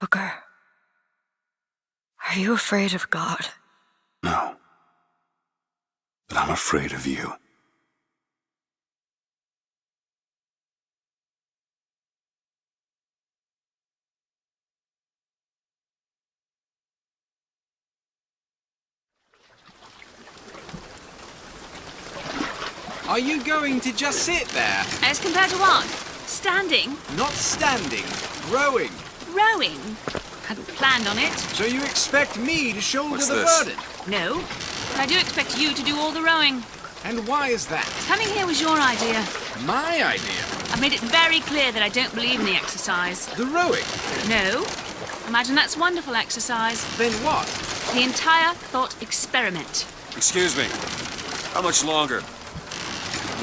Booker, are you afraid of God? No. But I'm afraid of you. Are you going to just sit there? As compared to what? Standing? Not standing, rowing. Rowing? Hadn't planned on it. So you expect me to shoulder What's the this? burden? No. But I do expect you to do all the rowing. And why is that? Coming here was your idea. My idea? I've made it very clear that I don't believe in the exercise. The rowing? No. Imagine that's wonderful exercise. Then what? The entire thought experiment. Excuse me. How much longer?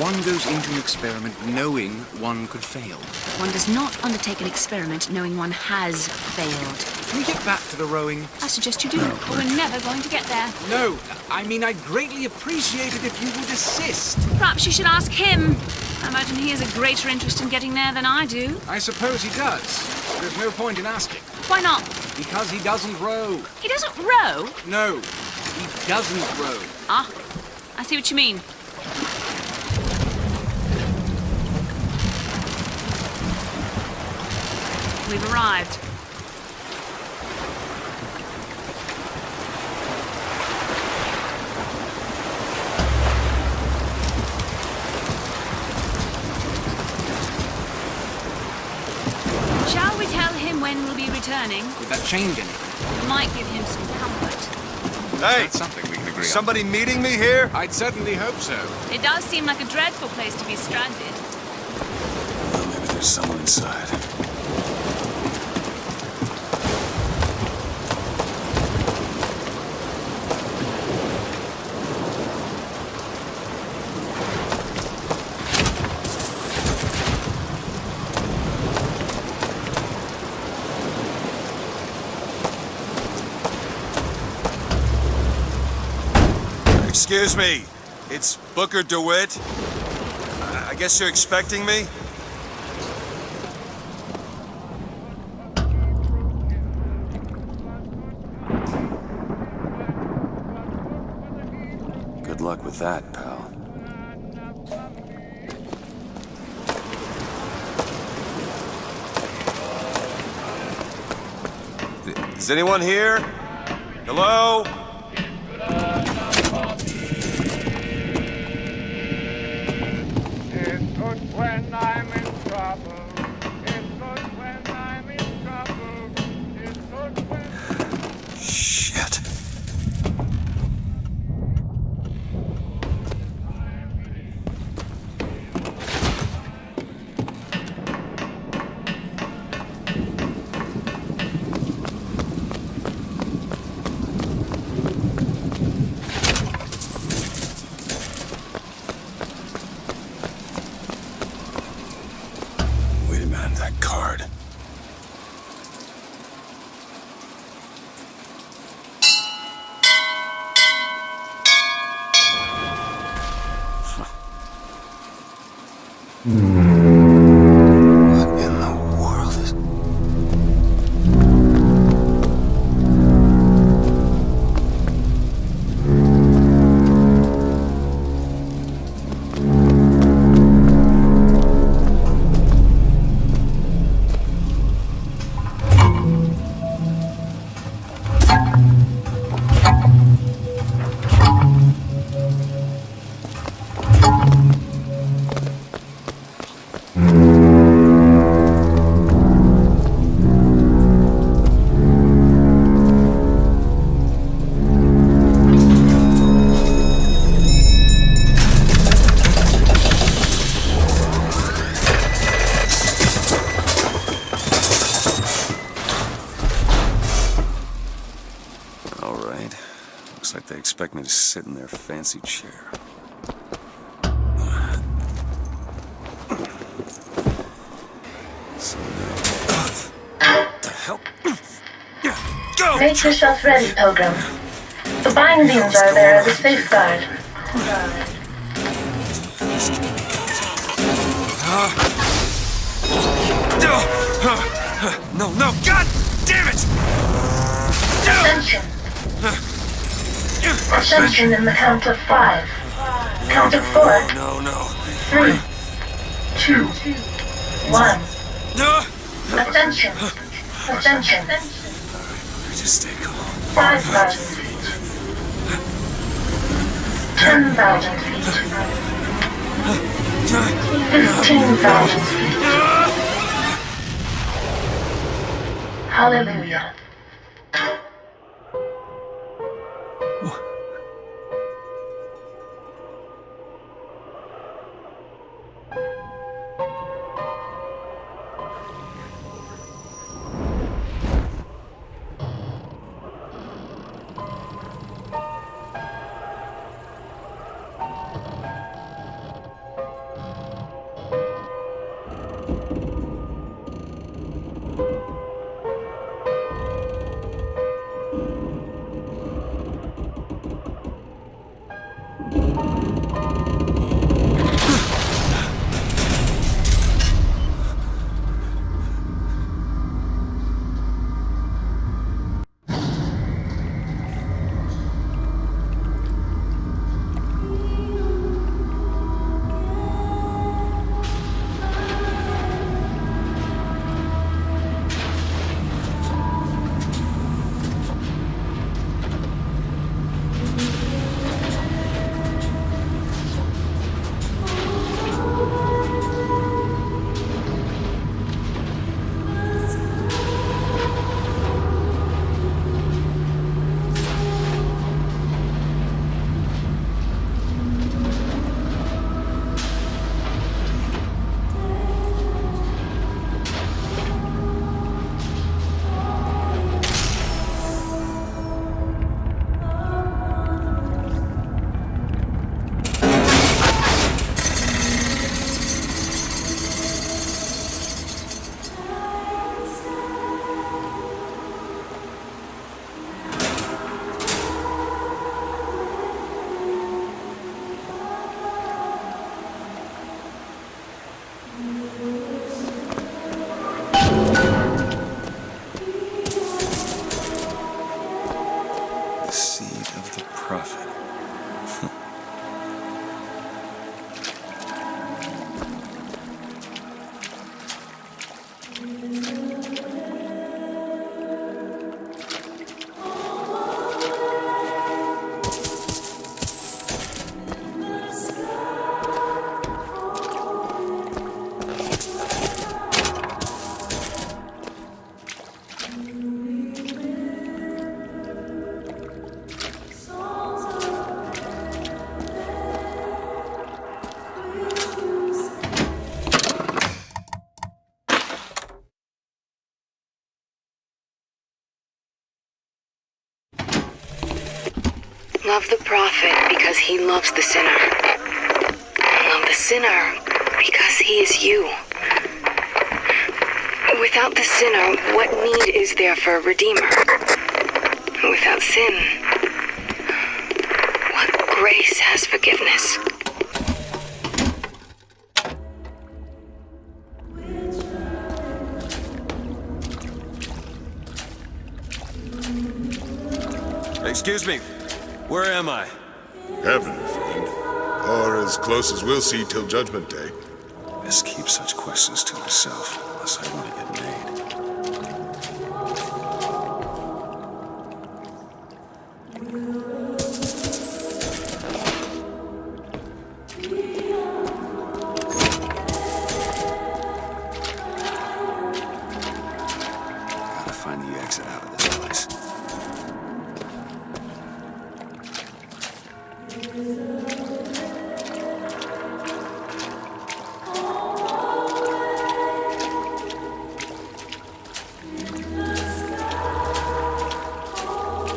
One goes into an experiment knowing one could fail. One does not undertake an experiment knowing one has failed. Can we get back to the rowing? I suggest you do, or we're never going to get there. No, I mean I'd greatly appreciate it if you would assist. Perhaps you should ask him. I imagine he has a greater interest in getting there than I do. I suppose he does. There's no point in asking. Why not? Because he doesn't row. He doesn't row? No, he doesn't row. Ah, I see what you mean. We've arrived. Shall we tell him when we'll be returning? Would that change anything? It might give him some comfort. Hey! That's something we can agree on. Somebody meeting me here? I'd certainly hope so. It does seem like a dreadful place to be stranded. Well, maybe there's someone inside. Excuse me, it's Booker DeWitt. I guess you're expecting me? Good luck with that, pal. Is anyone here? Hello? When I'm in trouble, it's good when I'm in trouble, it's good when... Shit. Wait a minute, that card. What in the world is... All right. Looks like they expect me to sit in their fancy chair. So what the hell? Go! Make yourself ready, Pilgrim. The bindings are there as a safeguard. No, no, God damn Damn it! Ascension. Ascension in the count of 5. Count of 4. No, no. 3, 2, 1. No! Ascension. Ascension. Just stay calm. 5,000 feet. 10,000 feet. 15,000 feet. Hallelujah. Love the prophet because he loves the sinner. Love the sinner because he is you. Without the sinner, what need is there for a redeemer? Without sin, what grace has forgiveness? Excuse me. Where am I? Heaven, friend. Or as close as we'll see till Judgment Day. Best keep such questions to myself, unless I want to get made. Gotta find the exit out of this place.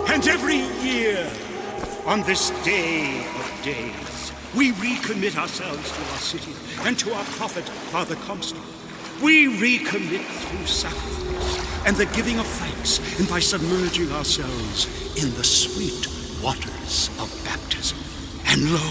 And every year, on this day of days, we recommit ourselves to our city and to our prophet, Father Comstock. We recommit through sacrifice and the giving of thanks, and by submerging ourselves in the sweet waters of baptism. And lo,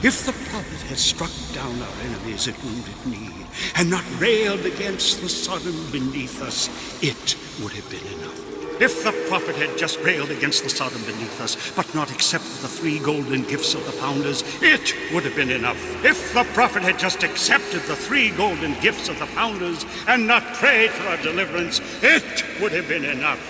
If the prophet had struck down our enemies at wounded knee, and not railed against the Sodom beneath us, it would have been enough. If the prophet had just railed against the Sodom beneath us, but not accepted the 3 golden gifts of the founders, it would have been enough. If the prophet had just accepted the 3 golden gifts of the founders, and not prayed for our deliverance, it would have been enough.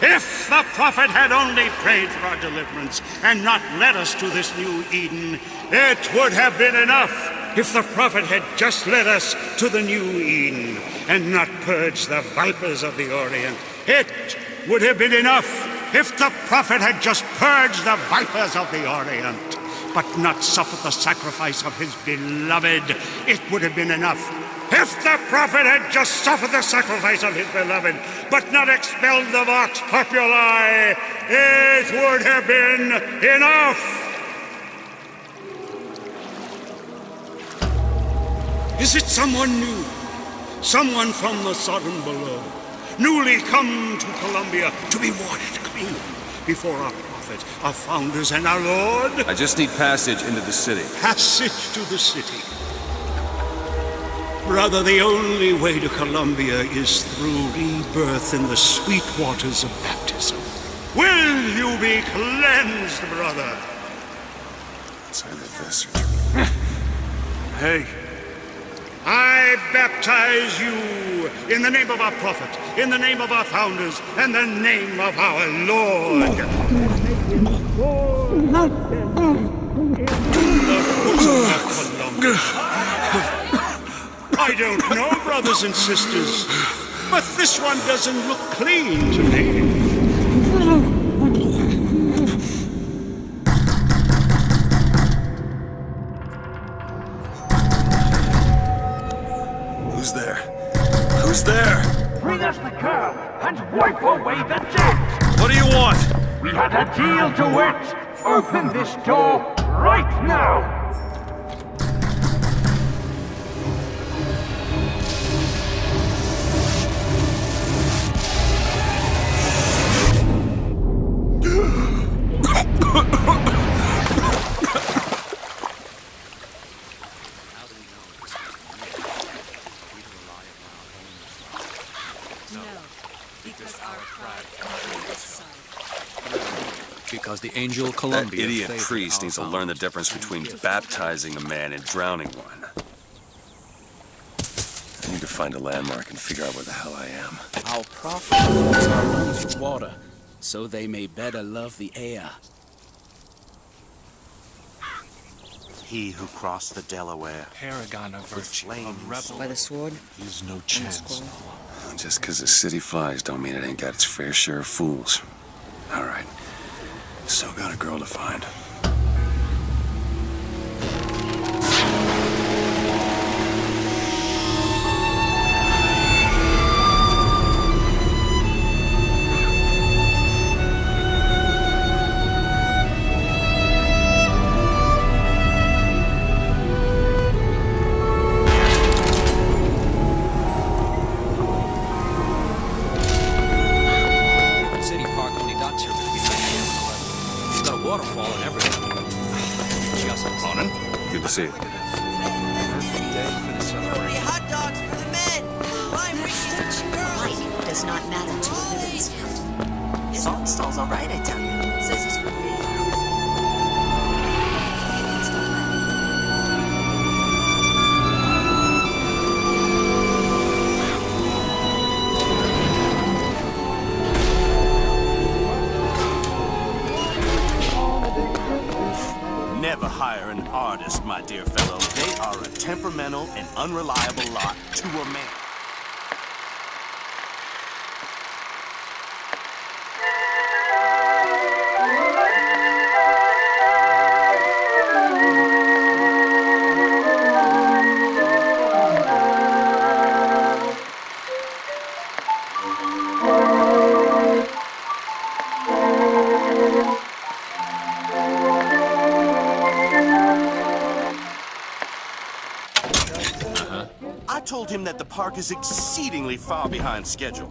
If the prophet had only prayed for our deliverance, and not led us to this new Eden, it would have been enough. If the prophet had just led us to the new Eden, and not purged the vipers of the Orient, it would have been enough. If the prophet had just purged the vipers of the Orient, but not suffered the sacrifice of his beloved, it would have been enough. If the prophet had just suffered the sacrifice of his beloved, but not expelled the vox populi, it would have been enough. Is it someone new? Someone from the Sodom below, newly come to Columbia to be washed clean before our prophet, our founders, and our Lord? I just need passage into the city. Passage to the city. Brother, the only way to Columbia is through rebirth in the sweet waters of baptism. Will you be cleansed, brother? It's either this or... Hey. I baptize you in the name of our prophet, in the name of our founders, and the name of our Lord. I don't know, brothers and sisters, but this one doesn't look clean to me. Who's there? Who's there? Bring us the curb and wipe away the debt! What do you want? We had a deal to it! Open this door right now! Because the angel That Columbia idiot favored priest our needs to learn the founders. difference between baptizing a man and drowning one. I need to find a landmark and figure out where the hell I am. Our prophet fills our lungs with water, so they may better love the air. He who crossed the Delaware, Paragon of virtue, flames. rebel. By the sword There's no and the chance. scroll. Just because the city flies don't mean it ain't got its fair share of fools. All right. Still got a girl to find. City Park only got 2 It's got a waterfall and everything. Just Ronan, good to see you. Hot dogs for the men! I'm research girls! Light does not matter to a living scout. Salt stall's alright, I tell you. Says he's for me. Never hire an artist, my dear fellow. They are a temperamental and unreliable lot to a man. I told him that the park is exceedingly far behind schedule.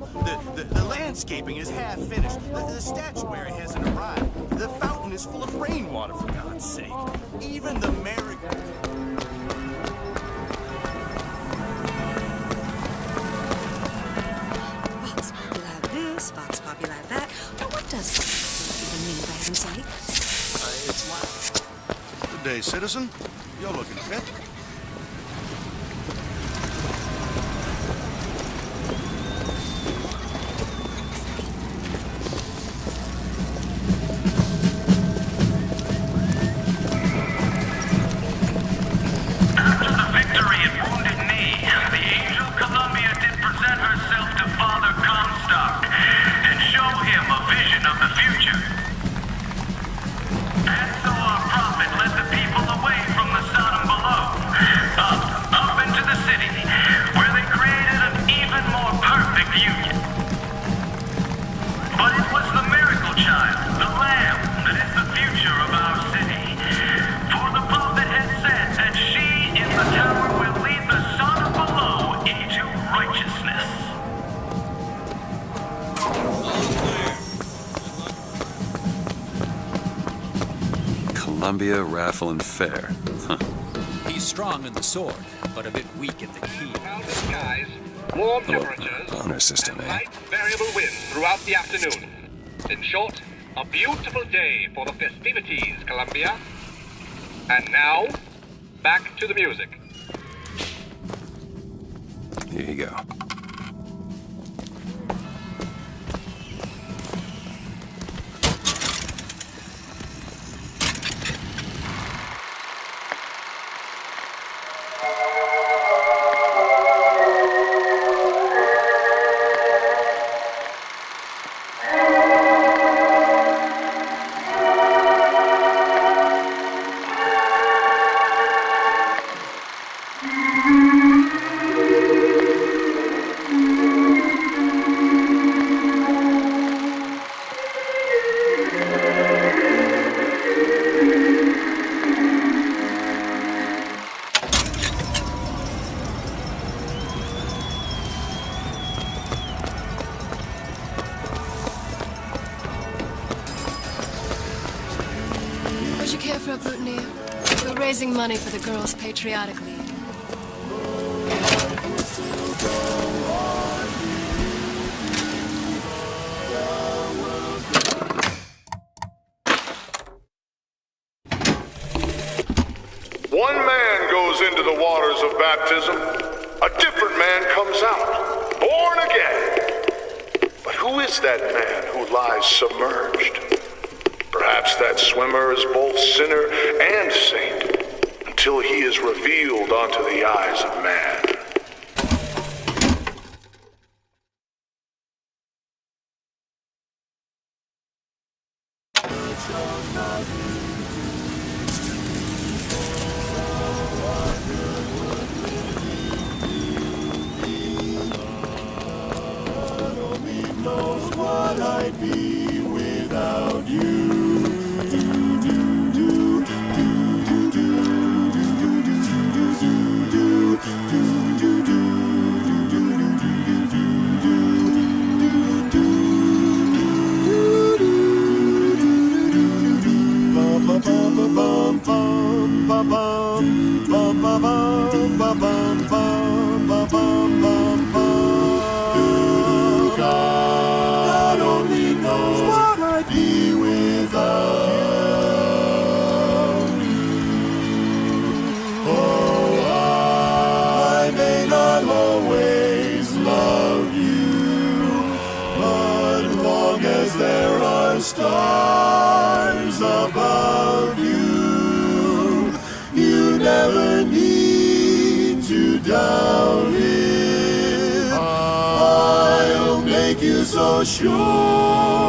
The landscaping is half finished. The statuary hasn't arrived. The fountain mountain is full of rainwater, for God's sake. Even the merry... Vox Populi this, Vox Populi that. Now what does even mean, for heaven's sake? It's Latin. Good day, citizen. You're looking fit. Columbia, Raffle, and Fair. Huh. He's strong in the sword, but a bit weak at the key. Skies, warm temperatures, honor system, and light variable winds throughout the afternoon. In short, a beautiful day for the festivities, Columbia. And now, back to the music. Here you go. Would you care for a boutonniere? We're raising money for the Girls' Patriotic League. One man goes into the waters of baptism, a different man comes out, born again. But who is that man who lies submerged? Perhaps that swimmer is both sinner and saint, until he is revealed unto the eyes of man. What I'd be without you. God only knows what I'd be without you. Oh, I may not always love you, but long as there are stars above you, you never need to doubt it. I'll make you so sure